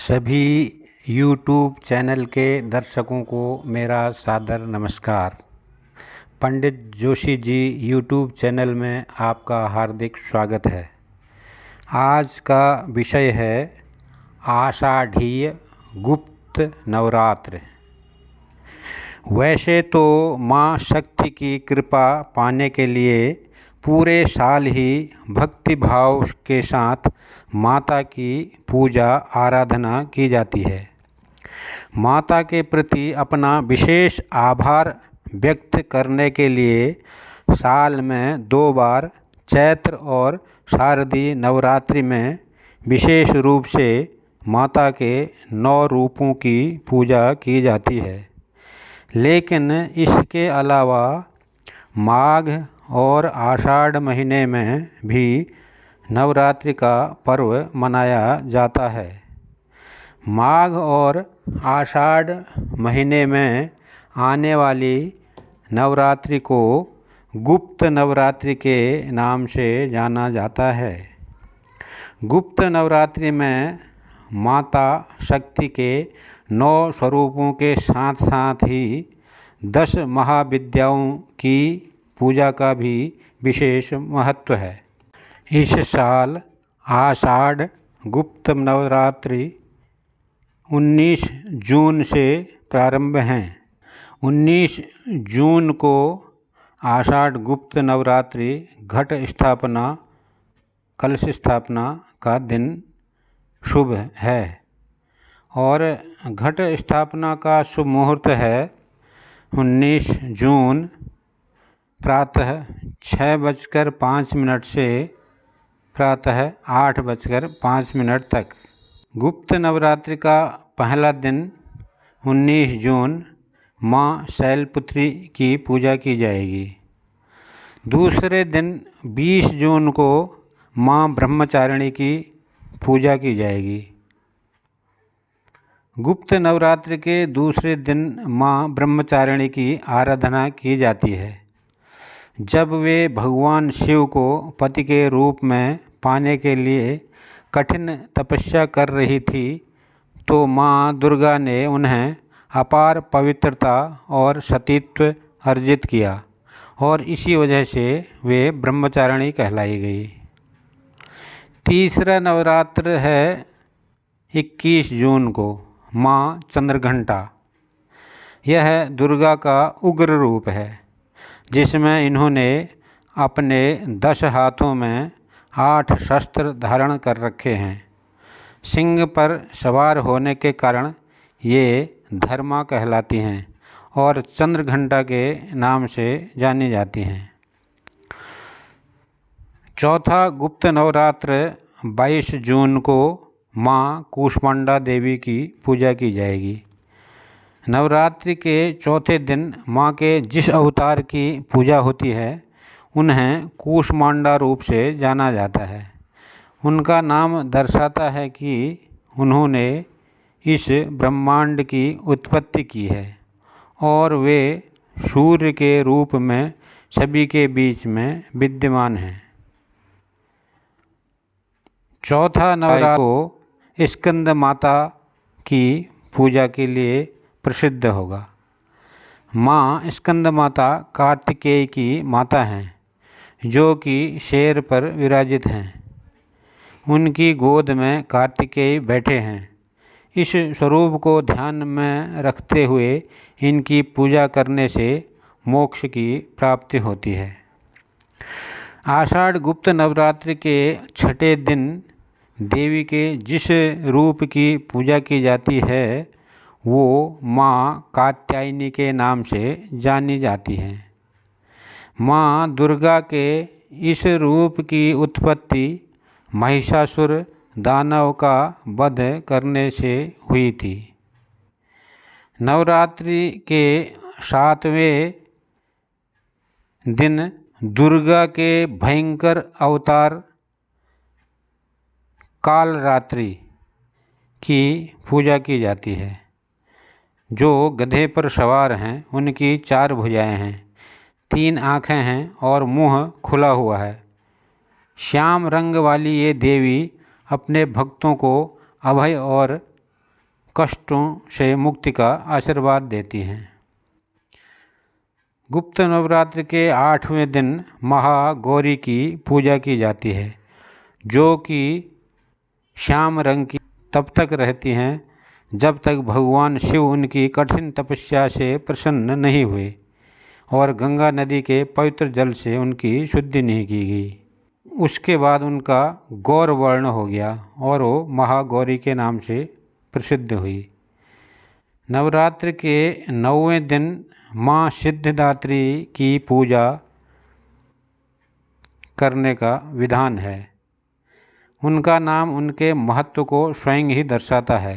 सभी YouTube channel के दर्शकों को मेरा सादर नमस्कार। पंडित जोशी जी यूट्यूब चैनल में आपका हार्दिक स्वागत है। आज का विषय है आषाढ़ीय गुप्त नवरात्र। वैसे तो माँ शक्ति की कृपा पाने के लिए पूरे साल ही भक्ति भाव के साथ माता की पूजा आराधना की जाती है। माता के प्रति अपना विशेष आभार व्यक्त करने के लिए साल में 2 बार चैत्र और शारदीय नवरात्रि में विशेष रूप से माता के 9 रूपों की पूजा की जाती है। लेकिन इसके अलावा माघ और आषाढ़ महीने में भी नवरात्रि का पर्व मनाया जाता है। माघ और आषाढ़ महीने में आने वाली नवरात्रि को गुप्त नवरात्रि के नाम से जाना जाता है। गुप्त नवरात्रि में माता शक्ति के 9 स्वरूपों के साथ साथ ही 10 महाविद्याओं की पूजा का भी विशेष महत्व है। इस साल आषाढ़ गुप्त नवरात्रि 19 जून से प्रारंभ हैं। 19 जून को आषाढ़ गुप्त नवरात्रि घट स्थापना कलश स्थापना का दिन शुभ है और घट स्थापना का शुभ मुहूर्त है 19 जून प्रातः 6:05 से प्रातः 8:05 तक। गुप्त नवरात्रि का पहला दिन 19 जून माँ शैलपुत्री की पूजा की जाएगी। दूसरे दिन 20 जून को माँ ब्रह्मचारिणी की पूजा की जाएगी। गुप्त नवरात्रि के दूसरे दिन माँ ब्रह्मचारिणी की आराधना की जाती है। जब वे भगवान शिव को पति के रूप में पाने के लिए कठिन तपस्या कर रही थी तो माँ दुर्गा ने उन्हें अपार पवित्रता और सतीत्व अर्जित किया और इसी वजह से वे ब्रह्मचारिणी कहलाई गई। तीसरा नवरात्र है 21 जून को माँ चंद्रघंटा। यह दुर्गा का उग्र रूप है जिसमें इन्होंने अपने 10 हाथों में 8 शस्त्र धारण कर रखे हैं। सिंह पर सवार होने के कारण ये धर्मा कहलाती हैं और चंद्रघंटा के नाम से जानी जाती हैं। चौथा गुप्त नवरात्र 22 जून को माँ कूष्मांडा देवी की पूजा की जाएगी। नवरात्रि के चौथे दिन माँ के जिस अवतार की पूजा होती है उन्हें कूष्मांडा रूप से जाना जाता है। उनका नाम दर्शाता है कि उन्होंने इस ब्रह्मांड की उत्पत्ति की है और वे सूर्य के रूप में सभी के बीच में विद्यमान हैं। चौथा नवरात्र को स्कंद माता की पूजा के लिए प्रसिद्ध होगा। माँ स्कंद माता कार्तिकेय की माता हैं जो कि शेर पर विराजित हैं। उनकी गोद में कार्तिकेय बैठे हैं। इस स्वरूप को ध्यान में रखते हुए इनकी पूजा करने से मोक्ष की प्राप्ति होती है। आषाढ़ गुप्त नवरात्रि के छठे दिन देवी के जिस रूप की पूजा की जाती है वो माँ कात्यायनी के नाम से जानी जाती हैं। माँ दुर्गा के इस रूप की उत्पत्ति महिषासुर दानव का वध करने से हुई थी। नवरात्रि के 7वें दिन दुर्गा के भयंकर अवतार कालरात्रि की पूजा की जाती है। जो गधे पर सवार हैं उनकी 4 भुजाएं हैं, 3 आँखें हैं और मुंह खुला हुआ है। श्याम रंग वाली ये देवी अपने भक्तों को अभय और कष्टों से मुक्ति का आशीर्वाद देती हैं। गुप्त नवरात्र के 8वें दिन महागौरी की पूजा की जाती है, जो कि श्याम रंग की तब तक रहती हैं जब तक भगवान शिव उनकी कठिन तपस्या से प्रसन्न नहीं हुए और गंगा नदी के पवित्र जल से उनकी शुद्धि नहीं की गई। उसके बाद उनका गौर वर्ण हो गया और वो महागौरी के नाम से प्रसिद्ध हुई। नवरात्र के 9वें दिन माँ सिद्धिदात्री की पूजा करने का विधान है। उनका नाम उनके महत्व को स्वयं ही दर्शाता है।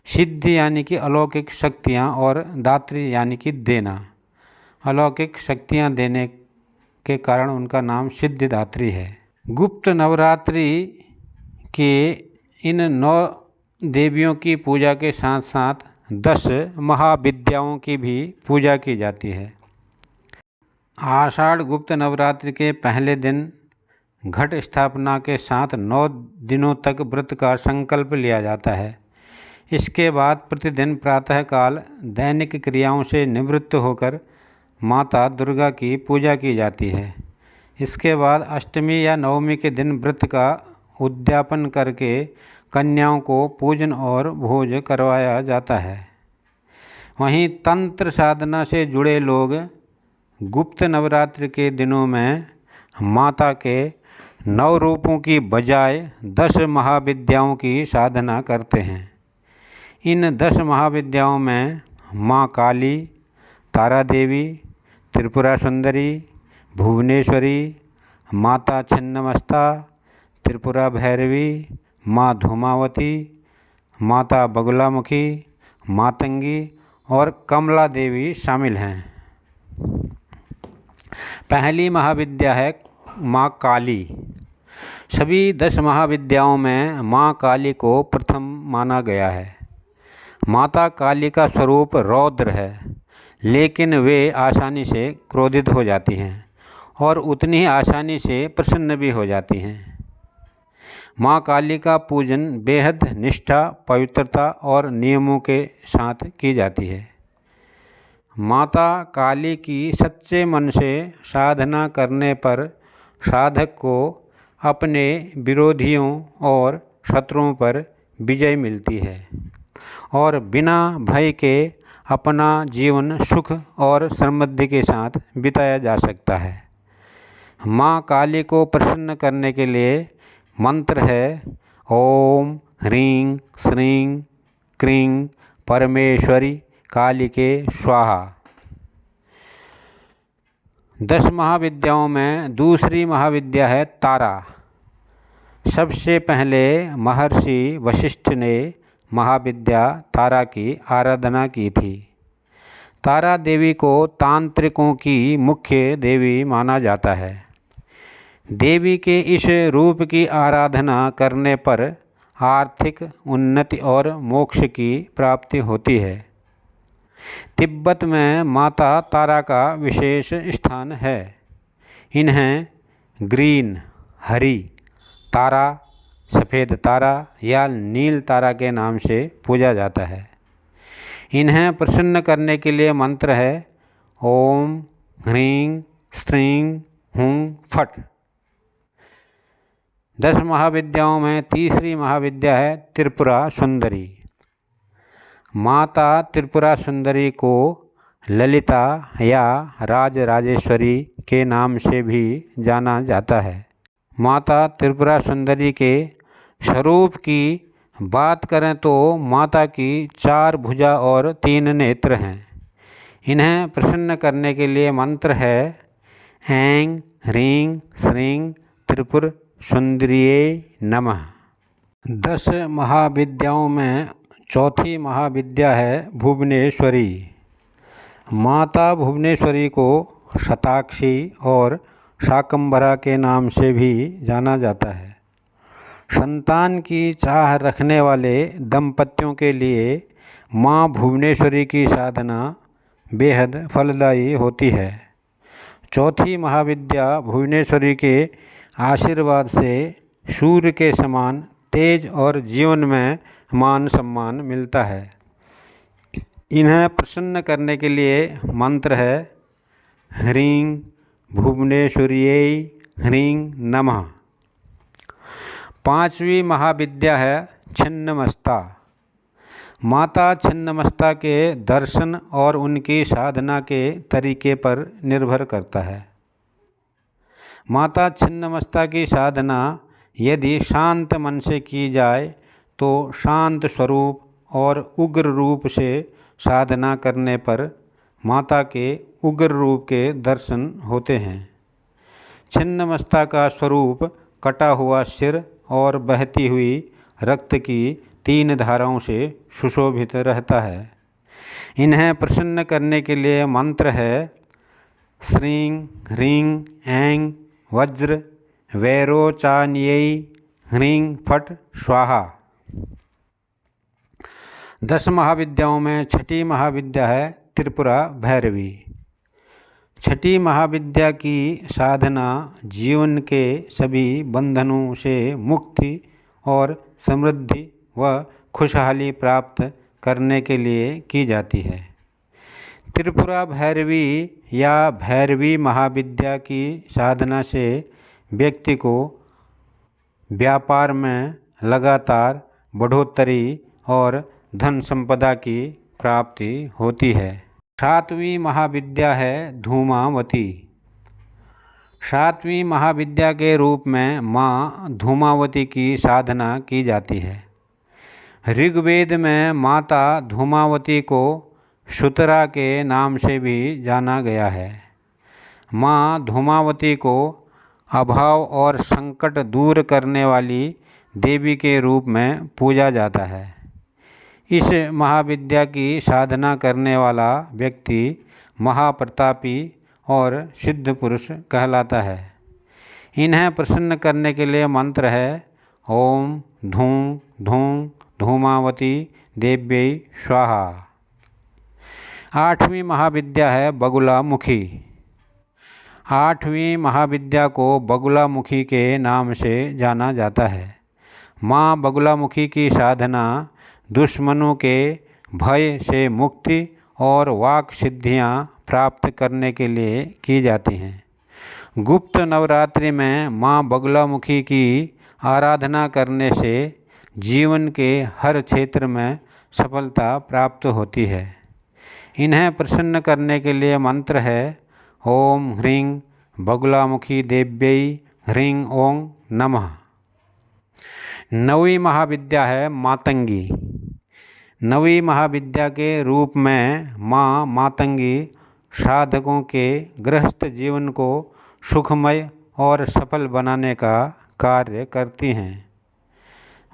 सिद्धि यानी कि अलौकिक शक्तियाँ और दात्री यानी कि देना। अलौकिक शक्तियाँ देने के कारण उनका नाम सिद्धिदात्री है। गुप्त नवरात्रि के इन 9 देवियों की पूजा के साथ साथ 10 महाविद्याओं की भी पूजा की जाती है। आषाढ़ गुप्त नवरात्रि के पहले दिन घट स्थापना के साथ 9 दिनों तक व्रत का संकल्प लिया जाता है। इसके बाद प्रतिदिन प्रातःकाल दैनिक क्रियाओं से निवृत्त होकर माता दुर्गा की पूजा की जाती है। इसके बाद अष्टमी या नवमी के दिन व्रत का उद्यापन करके कन्याओं को पूजन और भोज करवाया जाता है। वहीं तंत्र साधना से जुड़े लोग गुप्त नवरात्रि के दिनों में माता के 9 रूपों की बजाय 10 महाविद्याओं की साधना करते हैं। इन 10 महाविद्याओं में माँ काली, तारा देवी, त्रिपुरा सुंदरी, भुवनेश्वरी, माता छिन्नमस्ता, त्रिपुरा भैरवी, माँ धूमावती, माता बगुलामुखी, मातंगी और कमला देवी शामिल हैं। पहली महाविद्या है माँ काली। सभी 10 महाविद्याओं में माँ काली को प्रथम माना गया है। माता काली का स्वरूप रौद्र है, लेकिन वे आसानी से क्रोधित हो जाती हैं और उतनी ही आसानी से प्रसन्न भी हो जाती हैं। माँ काली का पूजन बेहद निष्ठा, पवित्रता और नियमों के साथ की जाती है। माता काली की सच्चे मन से साधना करने पर साधक को अपने विरोधियों और शत्रुओं पर विजय मिलती है और बिना भय के अपना जीवन सुख और समृद्धि के साथ बिताया जा सकता है। माँ काली को प्रसन्न करने के लिए मंत्र है ओम ह्रीं श्रीं क्रीं परमेश्वरी कालिके स्वाहा। 10 महाविद्याओं में दूसरी महाविद्या है तारा। सबसे पहले महर्षि वशिष्ठ ने महाविद्या तारा की आराधना की थी। तारा देवी को तांत्रिकों की मुख्य देवी माना जाता है। देवी के इस रूप की आराधना करने पर आर्थिक उन्नति और मोक्ष की प्राप्ति होती है। तिब्बत में माता तारा का विशेष स्थान है। इन्हें ग्रीन हरी तारा, सफ़ेद तारा या नील तारा के नाम से पूजा जाता है। इन्हें प्रसन्न करने के लिए मंत्र है ओम ह्रीं श्रीं हूं फट। 10 महाविद्याओं में तीसरी महाविद्या है त्रिपुरा सुंदरी। माता त्रिपुरा सुंदरी को ललिता या राजराजेश्वरी के नाम से भी जाना जाता है। माता त्रिपुरा सुंदरी के स्वरूप की बात करें तो माता की 4 भुजा और 3 नेत्र हैं। इन्हें प्रसन्न करने के लिए मंत्र है ऐं ह्रीं श्रीं त्रिपुर सुंदरिये नमः। 10 महाविद्याओं में चौथी महाविद्या है भुवनेश्वरी। माता भुवनेश्वरी को शताक्षी और शाकंभरा के नाम से भी जाना जाता है। संतान की चाह रखने वाले दंपतियों के लिए माँ भुवनेश्वरी की साधना बेहद फलदायी होती है। चौथी महाविद्या भुवनेश्वरी के आशीर्वाद से सूर्य के समान तेज और जीवन में मान सम्मान मिलता है। इन्हें प्रसन्न करने के लिए मंत्र है ह्रीं भुवनेश्वर्यै ह्रीं नमः। पांचवी महाविद्या है छिन्नमस्ता। माता छिन्नमस्ता के दर्शन और उनकी साधना के तरीके पर निर्भर करता है। माता छिन्नमस्ता की साधना यदि शांत मन से की जाए तो शांत स्वरूप और उग्र रूप से साधना करने पर माता के उग्र रूप के दर्शन होते हैं। छिन्नमस्ता का स्वरूप कटा हुआ सिर और बहती हुई रक्त की 3 धाराओं से सुशोभित रहता है। इन्हें प्रसन्न करने के लिए मंत्र है श्रीं ह्रीं ऐं वज्र वैरोचान्यै ह्रीं फट स्वाहा। 10 महाविद्याओं में छठी महाविद्या है त्रिपुरा भैरवी। छठी महाविद्या की साधना जीवन के सभी बंधनों से मुक्ति और समृद्धि व खुशहाली प्राप्त करने के लिए की जाती है। त्रिपुरा भैरवी या भैरवी महाविद्या की साधना से व्यक्ति को व्यापार में लगातार बढ़ोतरी और धन संपदा की प्राप्ति होती है। 7वीं महाविद्या है धूमावती। 7वीं महाविद्या के रूप में माँ धूमावती की साधना की जाती है। ऋग्वेद में माता धूमावती को शुतरा के नाम से भी जाना गया है। माँ धूमावती को अभाव और संकट दूर करने वाली देवी के रूप में पूजा जाता है। इस महाविद्या की साधना करने वाला व्यक्ति महाप्रतापी और सिद्ध पुरुष कहलाता है। इन्हें प्रसन्न करने के लिए मंत्र है ओम धूं धूं धूमावती देव्यै स्वाहा। 8वीं महाविद्या है बगुलामुखी। 8वीं महाविद्या को बगुलामुखी के नाम से जाना जाता है। माँ बगुलामुखी की साधना दुश्मनों के भय से मुक्ति और वाक सिद्धियाँ प्राप्त करने के लिए की जाती हैं। गुप्त नवरात्रि में माँ बगुलामुखी की आराधना करने से जीवन के हर क्षेत्र में सफलता प्राप्त होती है। इन्हें प्रसन्न करने के लिए मंत्र है ओम ह्रीं बगुलामुखी देव्यै ह्रीं ओं नमः। 9वीं महाविद्या है मातंगी। 9वीं महाविद्या के रूप में माँ मातंगी साधकों के गृहस्थ जीवन को सुखमय और सफल बनाने का कार्य करती हैं।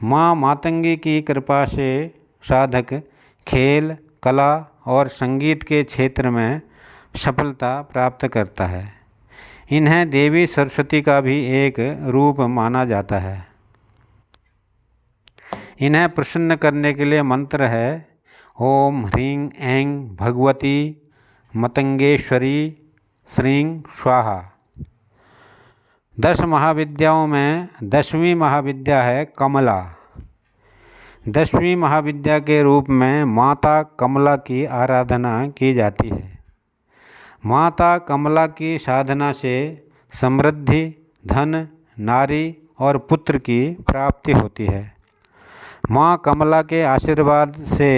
माँ मातंगी की कृपा से साधक खेल, कला और संगीत के क्षेत्र में सफलता प्राप्त करता है। इन्हें देवी सरस्वती का भी एक रूप माना जाता है। इन्हें प्रसन्न करने के लिए मंत्र है ओम ह्रीं ऐं भगवती मतंगेश्वरी श्रीं स्वाहा। 10 महाविद्याओं में 10वीं महाविद्या है कमला। 10वीं महाविद्या के रूप में माता कमला की आराधना की जाती है। माता कमला की साधना से समृद्धि, धन, नारी और पुत्र की प्राप्ति होती है। माँ कमला के आशीर्वाद से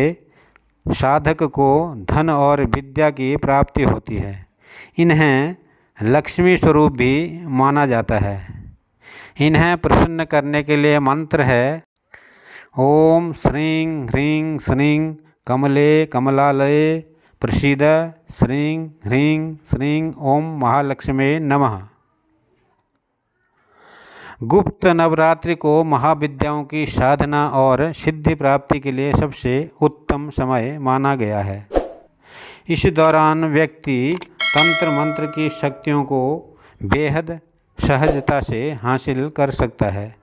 साधक को धन और विद्या की प्राप्ति होती है। इन्हें लक्ष्मी स्वरूप भी माना जाता है। इन्हें प्रसन्न करने के लिए मंत्र है ओम श्रीं ह्रीं श्रीं कमले कमलालये प्रसीद श्रीं ह्रीं श्रीं ओम महालक्ष्मी नमः। गुप्त नवरात्रि को महाविद्याओं की साधना और सिद्धि प्राप्ति के लिए सबसे उत्तम समय माना गया है। इस दौरान व्यक्ति तंत्र मंत्र की शक्तियों को बेहद सहजता से हासिल कर सकता है।